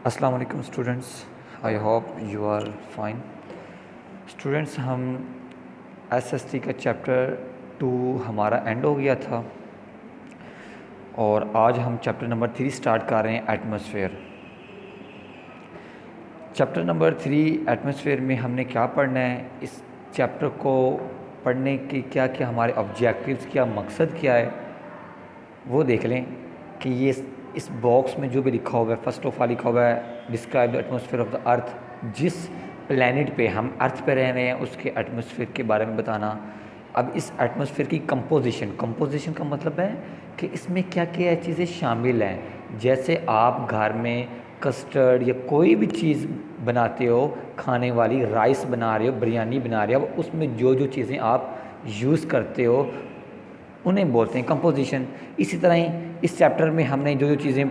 अस्सलाम वालेकुम students, I hope you are fine. Students, हम एसएसटी का चैप्टर 2 हमारा एंड हो गया था और आज हम चैप्टर नंबर 3 स्टार्ट कर रहे हैं, एटमॉस्फेयर। चैप्टर नंबर 3 एटमॉस्फेयर में हमने क्या पढ़ना है, इस चैप्टर को पढ़ने के क्या क्या हमारे ऑब्जेक्टिव्स, क्या मकसद क्या है, वो देख लें कि ये इस बॉक्स में जो भी लिखा हुआ है, फर्स्ट ऑफ ऑल लिखा हुआ है describe the atmosphere of the earth. जिस प्लैनेट पे हम अर्थ पे रह रहे हैं उसके एटमॉस्फेयर के बारे में बताना। अब इस एटमॉस्फेयर की कंपोजिशन का मतलब है कि इसमें क्या क्या चीज़ें शामिल हैं। जैसे आप घर में कस्टर्ड या कोई भी चीज़ बनाते हो, खाने वाली, राइस बना रहे हो, बिरयानी बना रहे हो, उसमें जो जो चीज़ें आप यूज़ करते हो उन्हें बोलते हैं कंपोजिशन। इसी तरह ही इस चैप्टर में हमने जो जो चीज़ें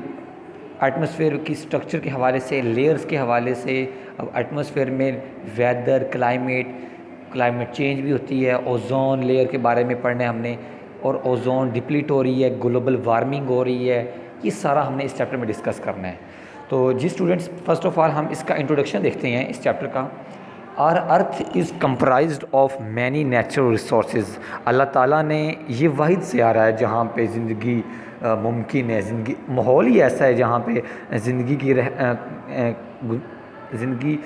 एटमॉस्फेयर की स्ट्रक्चर के हवाले से, लेयर्स के हवाले से, अब एटमॉस्फेयर में वेदर, क्लाइमेट चेंज भी होती है, ओजोन लेयर के बारे में पढ़ना है हमने, और ओजोन डिप्लीट हो रही है, ग्लोबल वार्मिंग हो रही है, ये सारा हमने इस चैप्टर में डिस्कस करना है। तो ji students, first of all हम इसका इंट्रोडक्शन देखते हैं इस चैप्टर का। Our earth is comprised of many natural resources. Allah Taala ने ये वाहिद सियारा है जहाँ पे ज़िंदगी मुमकिन है, ज़िंदगी माहौल ही ऐसा है जहाँ पे ज़िंदगी की ज़िंदगी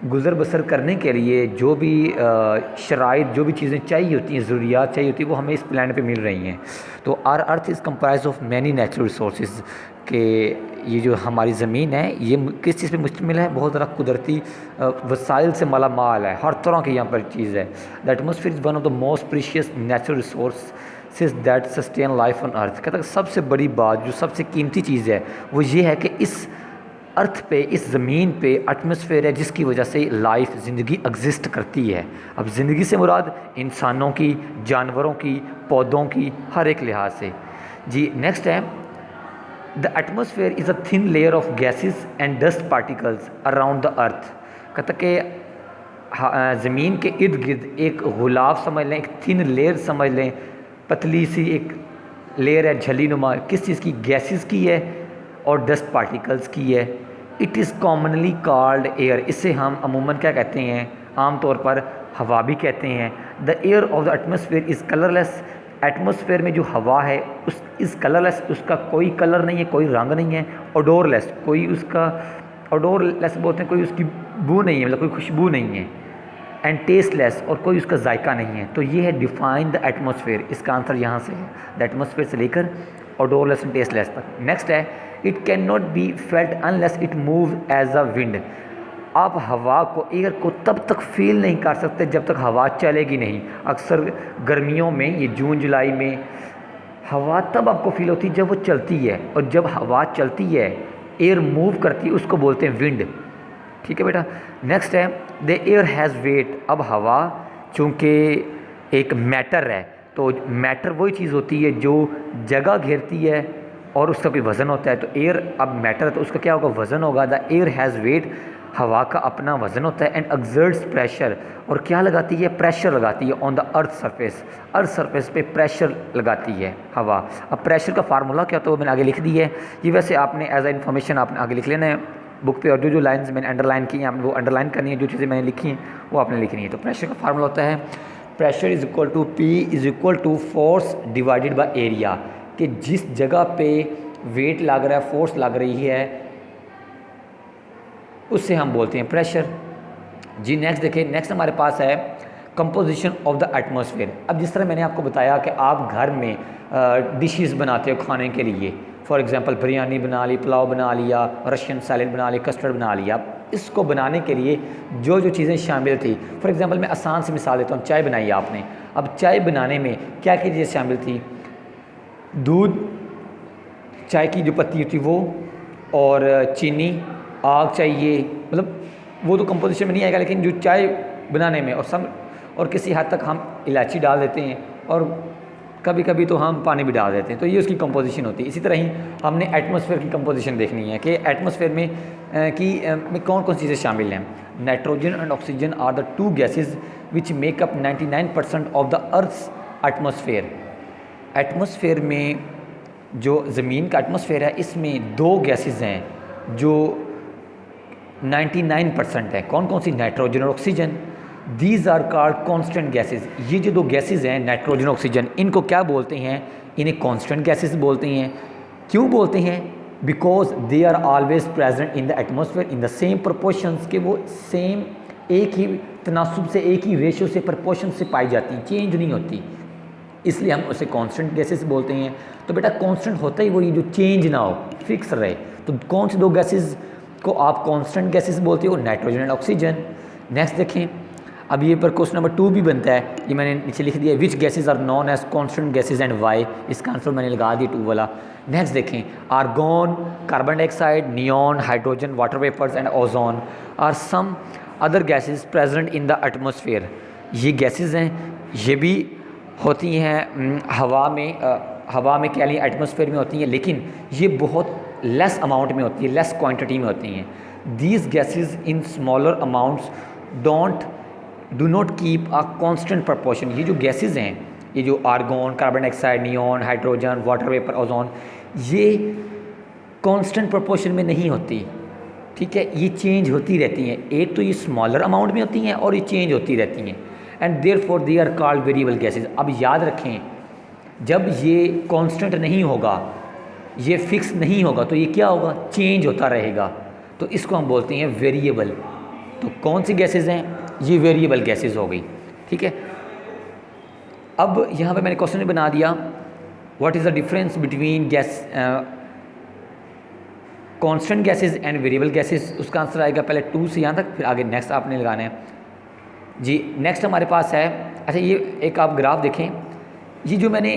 गुज़र बसर करने के लिए जो भी शराइत, जो भी चीज़ें चाहिए होती हैं, ज़रूरियात चाहिए होती है, वो हमें इस प्लैनेट पे मिल रही हैं। तो our earth is comprise of many natural resources के ये जो हमारी ज़मीन है ये किस चीज़ पे मुश्तमिल है, बहुत ज़्यादा कुदरती वसाइल से माला माल है, हर तरह की यहाँ पर चीज़ है। The atmosphere is one of the most precious natural resources that sustain life on earth. कहता है सबसे बड़ी बात, जो सबसे कीमती चीज़ है, वो ये है कि इस अर्थ पे, इस ज़मीन पे एटमॉस्फेयर है जिसकी वजह से लाइफ, ज़िंदगी एग्जिस्ट करती है। अब ज़िंदगी से मुराद इंसानों की, जानवरों की, पौधों की, हर एक लिहाज से। जी नेक्स्ट है, the atmosphere is a thin layer of gases and dust particles around the earth. कहता कि ज़मीन के इर्द गिर्द एक गुलाब समझ लें, एक थिन लेयर समझ लें, पतली सी एक लेयर है, झली नुमा, किस चीज़ की, गैसेस की है और डस्ट पार्टिकल्स की है। It is commonly called air. इसे हम अमूमन क्या कहते हैं, आम तौर पर हवा भी कहते हैं। The air of the atmosphere is colourless. Atmosphere में जो हवा है उस इज़ कलरलेस, उसका कोई कलर नहीं है, कोई रंग नहीं है। ओडोरलेस, कोई उसका, ओडोरलेस बोलते हैं, कोई उसकी बू नहीं है, मतलब कोई खुशबू नहीं है। एंड टेस्टलेस, और कोई उसका जायका नहीं है। तो ये है डिफाइन द एटमॉस्फेयर। इसका आंसर यहाँ से है, द एटमॉस्फेयर से लेकर ओडोरलेस एंड टेस्टलेस तक। नेक्स्ट है, it can not be felt unless it move as a wind. आप हवा को, एयर को तब तक फील नहीं कर सकते जब तक हवा चलेगी नहीं। अक्सर गर्मियों में, ये जून जुलाई में, हवा तब आपको फील होती है जब वो चलती है, और जब हवा चलती है, एयर मूव करती है, उसको बोलते हैं विंड। ठीक है बेटा। नेक्स्ट है, द एयर हैज़ वेट। अब हवा चूँकि एक मैटर है, तो मैटर वही चीज़ होती है जो जगह घेरती है और उसका भी वज़न होता है। तो एयर अब मैटर है तो उसका क्या होगा, वज़न होगा। द एयर हैज़ वेट, हवा का अपना वज़न होता है। एंड एक्सर्ट्स प्रेशर, और क्या लगाती है, प्रेशर लगाती है on the earth surface. Earth surface पे प्रेशर लगाती है हवा। अब प्रेशर का फार्मूला क्या, तो मैंने आगे लिख दी है। ये वैसे आपने एज ए इन्फॉर्मेशन आपने आगे लिख लेना है बुक पे, और जो जो लाइंस मैंने अंडरलाइन की हैं आपने वो अंडरलाइन करनी है, जो चीज़ें मैंने लिखी हैं वो आपने लिखनी है। तो प्रेशर का फार्मूला होता है, pressure is equal to P is equal to force divided by area. कि जिस जगह पे वेट लग रहा है, फोर्स लग रही है, उससे हम बोलते हैं प्रेशर। जी नेक्स्ट देखिए, नेक्स्ट हमारे पास है कंपोजिशन ऑफ द एटमॉस्फेयर। अब जिस तरह मैंने आपको बताया कि आप घर में डिशेस बनाते हो खाने के लिए, फॉर एग्जांपल बिरयानी बना ली, पुलाव बना लिया, रशियन सैलेड बना ली, कस्टर्ड बना लिया। इसको बनाने के लिए जो जो चीज़ें शामिल थी, फॉर एग्जांपल मैं आसान से मिसाल देता हूँ, चाय बनाई आपने। अब चाय बनाने में क्या क्या चीज़ें शामिल थी, दूध, चाय की जो पत्ती होती वो, और चीनी, आग चाहिए, मतलब वो तो कंपोजिशन में नहीं आएगा, लेकिन जो चाय बनाने में, और किसी हद तक हम इलायची डाल देते हैं, और कभी कभी तो हम पानी भी डाल देते हैं। तो ये उसकी कंपोजिशन होती है। इसी तरह ही हमने एटमॉस्फेयर की कंपोजिशन देखनी है कि एटमॉस्फेयर में कौन कौन सी चीज़ें शामिल हैं। Nitrogen and oxygen are the two gases which make up 99% of the earth's atmosphere. Atmosphere में जो ज़मीन का एटमॉस्फेयर है, इसमें दो गैसेस हैं, जो 99% है, कौन कौन सी? नाइट्रोजन और oxygen. These are called constant gases. ये जो दो गैसेज हैं नाइट्रोजन ऑक्सीजन, इनको क्या बोलते हैं? इन्हें कॉन्स्टेंट गैसेज बोलते हैं। क्यों बोलते हैं? Because they are always present in the atmosphere in the same proportions, के वो सेम एक ही तनासुब से, एक ही रेशो से, प्रपोर्शन से पाई जाती, चेंज नहीं होती, इसलिए हम उसे कांस्टेंट गैसेस बोलते हैं। तो बेटा कांस्टेंट होता ही वही जो चेंज ना हो, फिक्स रहे। तो कौन सी दो गैसेस को आप कांस्टेंट गैसेस बोलते हो? Nitrogen and oxygen. नेक्स्ट देखें, अब ये पर क्वेश्चन नंबर 2 भी बनता है, ये मैंने नीचे लिख दिया, which gases are known as constant gases and why. इसका आंसर मैंने लगा दिया 2 वाला। नेक्स्ट देखें, argon, carbon dioxide, neon, hydrogen, water vapours and ozone are some other gases present in the atmosphere. ये गैसेज हैं, ये भी होती हैं हवा में कह लें, एटमोसफेयर में होती हैं, लेकिन ये बहुत लेस अमाउंट में होती है, लेस क्वांटिटी में होती हैं। These gases in smaller amounts do not keep a constant proportion. ये जो गैसेज हैं, ये जो argon, carbon dioxide, neon, hydrogen, water vapour, ozone, ये कांस्टेंट प्रपोर्शन में नहीं होती, ठीक है, ये चेंज होती रहती हैं। एक तो ये स्मॉलर अमाउंट में होती हैं और ये चेंज होती रहती हैं, and therefore they are called variable gases. अब याद रखें, जब ये कांस्टेंट नहीं होगा, ये फिक्स नहीं होगा, तो ये क्या होगा? चेंज होता रहेगा, तो इसको हम बोलते हैं वेरिएबल। तो कौन सी गैसेज हैं? ये वेरिएबल गैसेज हो गई, ठीक है। अब यहाँ पे मैंने क्वेश्चन बना दिया, what is the difference between gas constant gases and variable gases. उसका आंसर आएगा पहले 2 से यहाँ तक, फिर आगे नेक्स्ट आपने लगाना है जी। नेक्स्ट हमारे पास है, अच्छा ये एक आप ग्राफ देखें, ये जो मैंने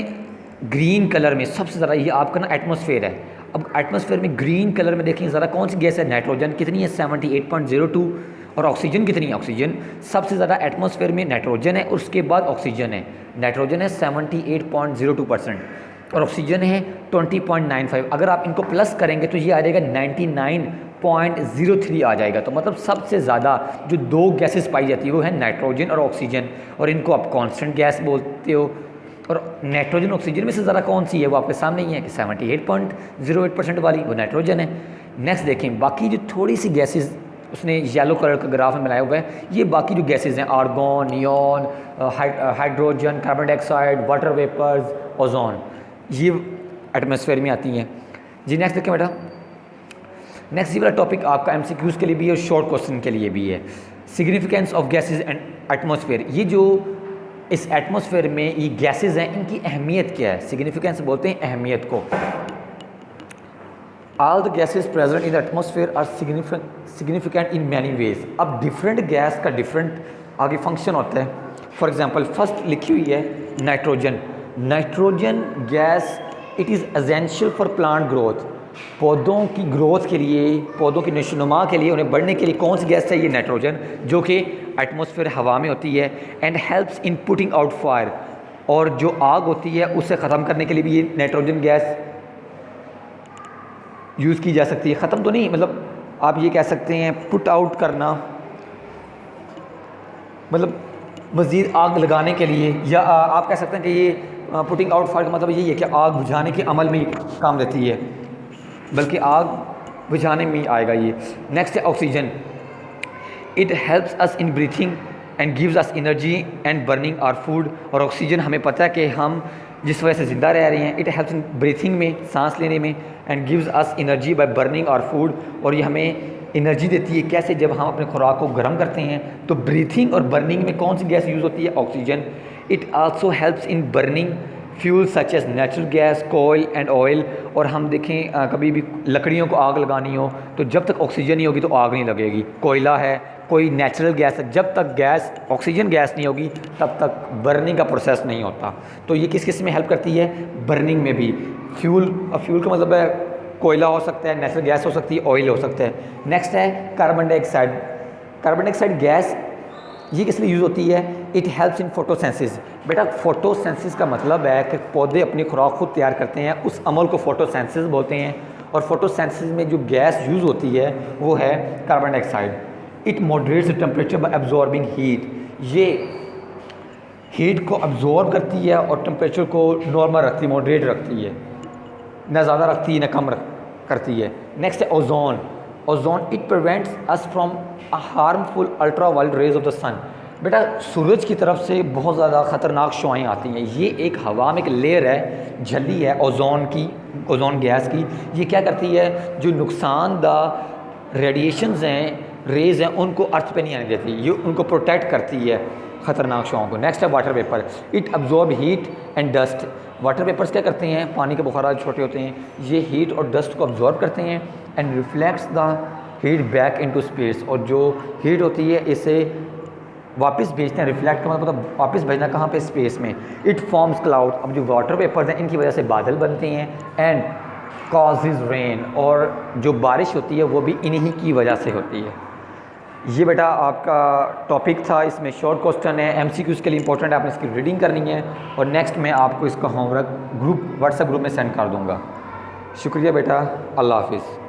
ग्रीन कलर में सबसे ज़्यादा, ये आपका ना एटमॉस्फेयर है। अब एटमॉस्फेयर में ग्रीन कलर में देखें ज़रा कौन सी गैस है? नाइट्रोजन कितनी है? 78.02। और ऑक्सीजन कितनी है? ऑक्सीजन सबसे ज़्यादा एटमॉस्फेयर में नाइट्रोजन है, और उसके बाद ऑक्सीजन है। नाइट्रोजन है 78.02% और ऑक्सीजन है 20.95। अगर आप इनको प्लस करेंगे तो ये आ जाएगा 99.03 आ जाएगा। तो मतलब सबसे ज़्यादा जो दो गैसेस पाई जाती है वो है नाइट्रोजन और ऑक्सीजन, और इनको आप कांस्टेंट गैस बोलते हो। और नाइट्रोजन ऑक्सीजन में से ज़रा कौन सी है? वो आपके सामने ही है कि 78.08% वाली, वो नाइट्रोजन है। नेक्स्ट देखें, बाकी जो थोड़ी सी गैसेस उसने येलो कलर का ग्राफ में बनाया हुआ है, ये बाकी जो गैसेस हैं, argon, neon, hydrogen, carbon dioxide, water vapours, ozone, ये एटमॉस्फेयर में आती हैं जी। नेक्स्ट देखें बेटा, नेक्स्ट ये वाला टॉपिक आपका MCQs के लिए भी है और शॉर्ट क्वेश्चन के लिए भी है। Significance of gases and atmosphere. ये जो इस एटमॉस्फेयर में ये गैसेज हैं, इनकी अहमियत क्या है? सिग्निफिकेंस बोलते हैं अहमियत को। All the gases present in the atmosphere are significant in many ways. अब डिफरेंट गैस का डिफरेंट आगे फंक्शन होता है। फॉर एग्जांपल फर्स्ट लिखी हुई है nitrogen. Nitrogen gas it is essential for plant growth. पौधों की ग्रोथ के लिए, पौधों की नशोनुमा के लिए, उन्हें बढ़ने के लिए कौन सी गैस चाहिए? नाइट्रोजन, जो कि एटमॉस्फेयर हवा में होती है। And helps in putting out fire, और जो आग होती है उसे ख़त्म करने के लिए भी ये नाइट्रोजन गैस यूज़ की जा सकती है। ख़त्म तो नहीं, मतलब आप ये कह सकते हैं पुट आउट करना, मतलब मज़ीद आग लगाने के लिए, या आप कह सकते हैं कि ये पुटिंग आउट फायर का मतलब यही है कि आग बुझाने के अमल में काम देती है, बल्कि आग बुझाने में आएगा ये। नेक्स्ट है oxygen. It helps us in breathing and gives us energy and burning our food. और ऑक्सीजन हमें पता है कि हम जिस वजह से ज़िंदा रह रहे हैं, इट हेल्प्स इन ब्रीथिंग में, सांस लेने में, and gives us energy by burning our food. और ये हमें एनर्जी देती है कैसे? जब हम अपने खुराक को गर्म करते हैं। तो ब्रीथिंग और बर्निंग में कौन सी गैस यूज़ होती है? Oxygen. It also helps in burning fuel such as natural gas, coal and oil. और हम देखें कभी भी लकड़ियों को आग लगानी हो तो जब तक ऑक्सीजन नहीं होगी तो आग नहीं लगेगी। कोयला है, कोई नेचुरल गैस है, जब तक गैस ऑक्सीजन गैस नहीं होगी तब तक बर्निंग का प्रोसेस नहीं होता। तो ये किस किस में हेल्प करती है? बर्निंग में भी। फ्यूल, और फ्यूल का मतलब है कोयला हो सकता है, नेचुरल गैस हो सकती है, ऑयल हो सकता है। नेक्स्ट है carbon dioxide. Carbon dioxide gas ये किस लिए यूज़ होती है? It helps in photosynthesis. बेटा फोटोसेंसिस का मतलब है कि पौधे अपनी खुराक खुद तैयार करते हैं, उस अमल को फोटोसेंसिस बोलते हैं। और फोटोसेंसिस में जो गैस यूज़ होती है वो है carbon dioxide. It moderates the temperature by absorbing heat. ये हीट को अब्जॉर्ब करती है और टेम्परेचर को नॉर्मल रखती है, मॉडरेट रखती है, ना ज़्यादा रखती है ना कम करती है। नेक्स्ट है ozone. Ozone it prevents us from harmful ultra violet rays of the sun. बेटा सूरज की तरफ से बहुत ज़्यादा ख़तरनाक शुआएँ आती हैं। ये एक हवा में एक लेयर है, झल्ली है ओजोन की, ओजोन गैस की। ये क्या करती है, जो नुकसानदा रेडिएशंस हैं, रेज़ हैं, उनको अर्थ पे नहीं आने देती, ये उनको प्रोटेक्ट करती है ख़तरनाक शुआओं को। नेक्स्ट है water vapour, it absorb heat and dust. Water vapours क्या करते हैं, पानी के बुखारात छोटे होते हैं, ये हीट और डस्ट को अब्जॉर्ब करते हैं and reflects the heat back into space. और जो हीट होती है इसे वापस भेजते हैं, रिफ्लेक्ट का मतलब वापस भेजना कहाँ पे, स्पेस में। It forms cloud. अब जो वाटर वेपर्स हैं इनकी वजह से बादल बनते हैं एंड कॉजेज रेन, और जो बारिश होती है वो भी इन्हीं की वजह से होती है। ये बेटा आपका टॉपिक था, इसमें शॉर्ट क्वेश्चन है, एमसीक्यूज़ के लिए इंपॉर्टेंट है, आपने इसकी रीडिंग करनी है और नेक्स्ट मैं आपको इसका होमवर्क ग्रुप व्हाट्सएप ग्रुप में सेंड कर दूँगा। शुक्रिया बेटा, अल्लाह हाफिज़।